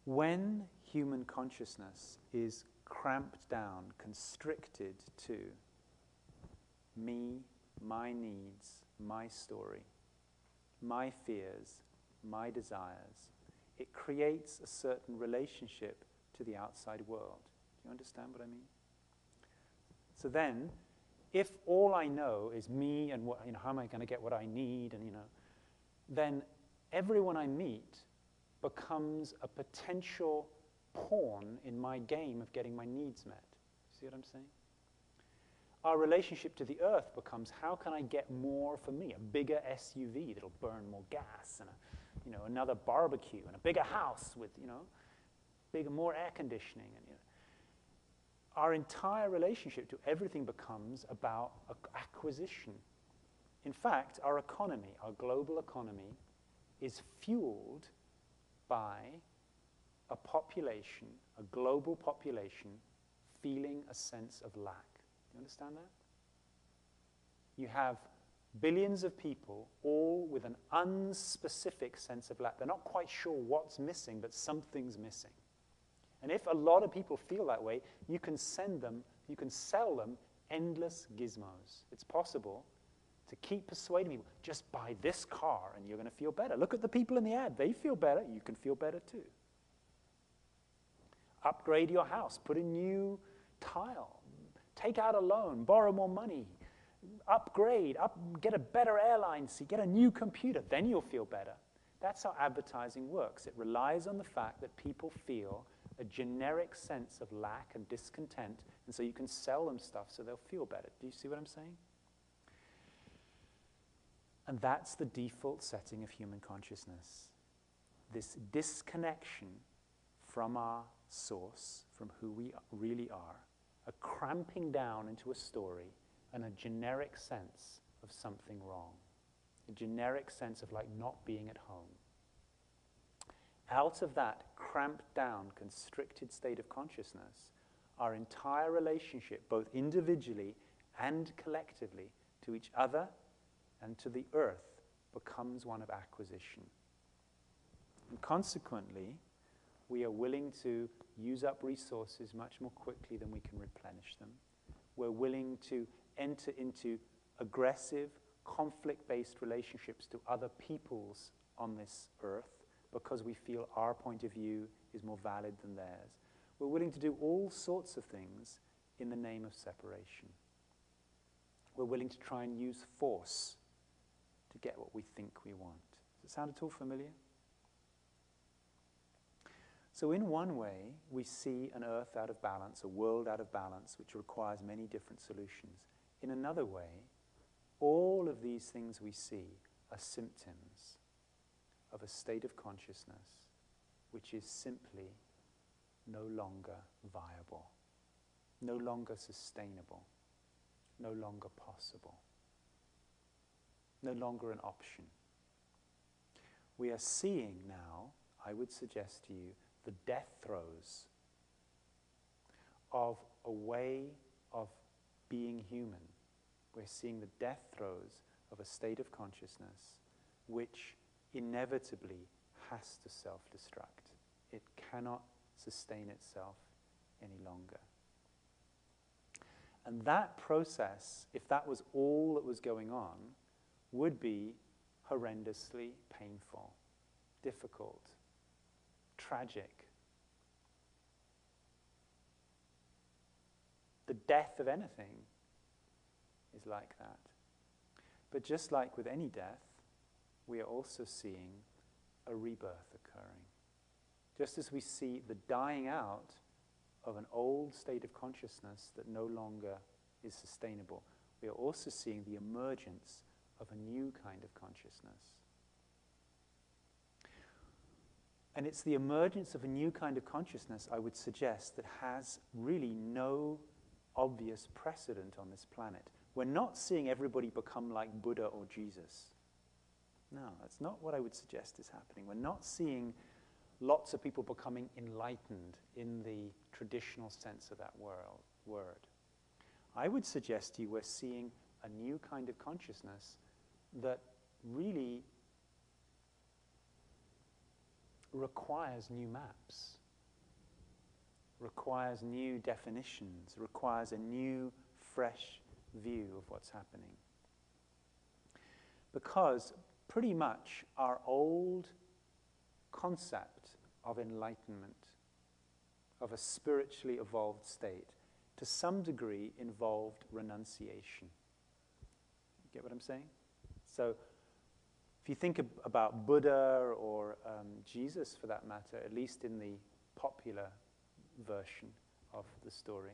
When human consciousness is cramped down, constricted to me, my needs, my story, my fears, my desires, it creates a certain relationship to the outside world. Do you understand what I mean? So then, if all I know is me and what, how am I going to get what I need, and then everyone I meet becomes a potential pawn in my game of getting my needs met. See what I'm saying? Our relationship to the earth becomes, how can I get more for me? A bigger SUV that'll burn more gas, and another barbecue, and a bigger house with more air conditioning, and our entire relationship to everything becomes about acquisition. In fact, our economy, our global economy, is fueled by a population, a global population, feeling a sense of lack. Do you understand that? You have billions of people, all with an unspecific sense of lack. They're not quite sure what's missing, but something's missing. And if a lot of people feel that way, you can sell them endless gizmos. It's possible to keep persuading people, just buy this car and you're going to feel better. Look at the people in the ad. They feel better. You can feel better too. Upgrade your house. Put a new tile. Take out a loan. Borrow more money. Upgrade. Get a better airline seat. Get a new computer. Then you'll feel better. That's how advertising works. It relies on the fact that people feel a generic sense of lack and discontent, and so you can sell them stuff so they'll feel better. Do you see what I'm saying? And that's the default setting of human consciousness. This disconnection from our source, from who we really are, a cramping down into a story, and a generic sense of something wrong, a generic sense of like not being at home. Out of that cramped down, constricted state of consciousness, our entire relationship, both individually and collectively, to each other and to the earth, becomes one of acquisition. And consequently, we are willing to use up resources much more quickly than we can replenish them. We're willing to enter into aggressive, conflict-based relationships to other peoples on this earth, because we feel our point of view is more valid than theirs. We're willing to do all sorts of things in the name of separation. We're willing to try and use force to get what we think we want. Does it sound at all familiar? So in one way, we see an earth out of balance, a world out of balance, which requires many different solutions. In another way, all of these things we see are symptoms of a state of consciousness which is simply no longer viable, no longer sustainable, no longer possible, no longer an option. We are seeing now, I would suggest to you, the death throes of a way of being human. We're seeing the death throes of a state of consciousness which inevitably has to self-destruct. It cannot sustain itself any longer. And that process, if that was all that was going on, would be horrendously painful, difficult, tragic. The death of anything is like that. But just like with any death, we are also seeing a rebirth occurring. Just as we see the dying out of an old state of consciousness that no longer is sustainable, we are also seeing the emergence of a new kind of consciousness. And it's the emergence of a new kind of consciousness, I would suggest, that has really no obvious precedent on this planet. We're not seeing everybody become like Buddha or Jesus. No, that's not what I would suggest is happening. We're not seeing lots of people becoming enlightened in the traditional sense of that word. I would suggest to you we're seeing a new kind of consciousness that really requires new maps, requires new definitions, requires a new, fresh view of what's happening. Because pretty much our old concept of enlightenment, of a spiritually evolved state, to some degree involved renunciation. You get what I'm saying? So if you think about Buddha or Jesus, for that matter, at least in the popular version of the story,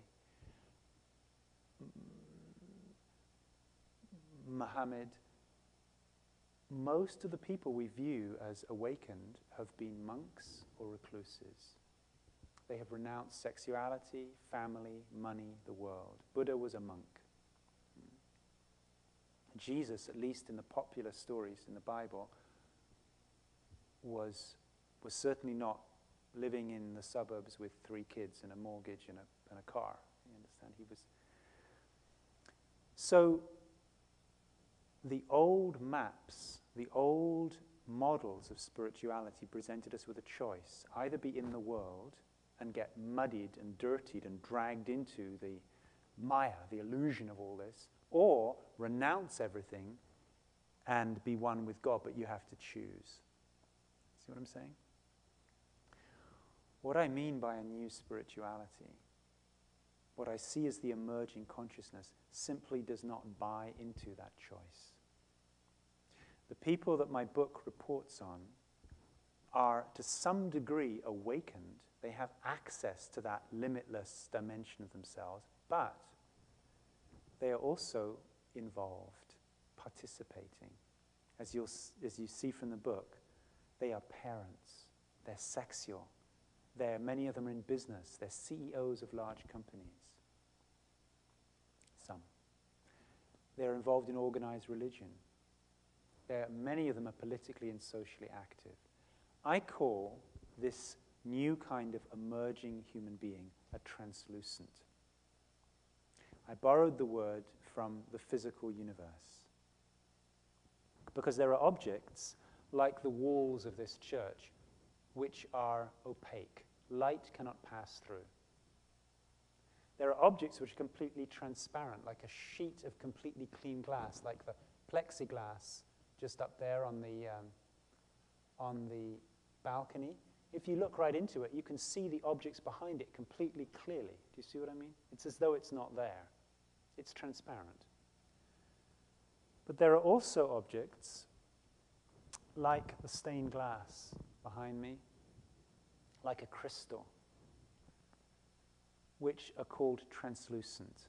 Muhammad, most of the people we view as awakened have been monks or recluses. They have renounced sexuality, family, money, the world. Buddha was a monk. Jesus, at least in the popular stories in the Bible, was certainly not living in the suburbs with 3 kids and a mortgage and a car. You understand? He was. So the old maps, the old models of spirituality presented us with a choice: either be in the world and get muddied and dirtied and dragged into the maya, the illusion of all this, or renounce everything and be one with God, but you have to choose. See what I'm saying? What I mean by a new spirituality, what I see as the emerging consciousness, simply does not buy into that choice. The people that my book reports on are, to some degree, awakened. They have access to that limitless dimension of themselves, but they are also involved, participating. As you see from the book, they are parents, they're sexual, many of them are in business, they're CEOs of large companies. Some. They're involved in organized religion. Many of them are politically and socially active. I call this new kind of emerging human being a translucent. I borrowed the word from the physical universe, because there are objects like the walls of this church which are opaque. Light cannot pass through. There are objects which are completely transparent, like a sheet of completely clean glass, like the plexiglass just up there on the balcony. If you look right into it, you can see the objects behind it completely clearly. Do you see what I mean? It's as though it's not there. It's transparent. But there are also objects like the stained glass behind me, like a crystal, which are called translucent.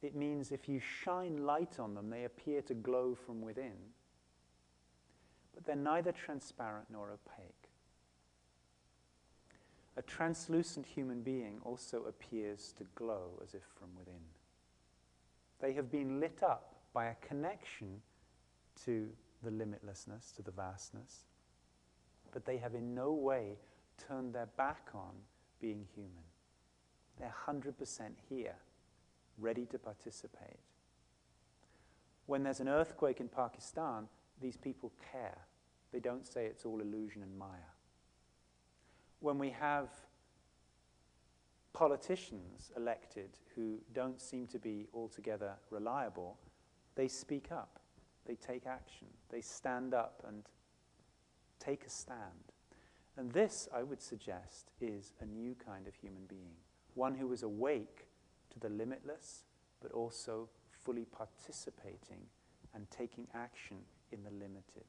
It means if you shine light on them, they appear to glow from within, but they're neither transparent nor opaque. A translucent human being also appears to glow as if from within. They have been lit up by a connection to the limitlessness, to the vastness, but they have in no way turned their back on being human. They're 100% here, ready to participate. When there's an earthquake in Pakistan, these people care. They don't say it's all illusion and maya. When we have politicians elected who don't seem to be altogether reliable, they speak up, they take action, they stand up and take a stand. And this, I would suggest, is a new kind of human being, one who is awake to the limitless, but also fully participating and taking action in the limited.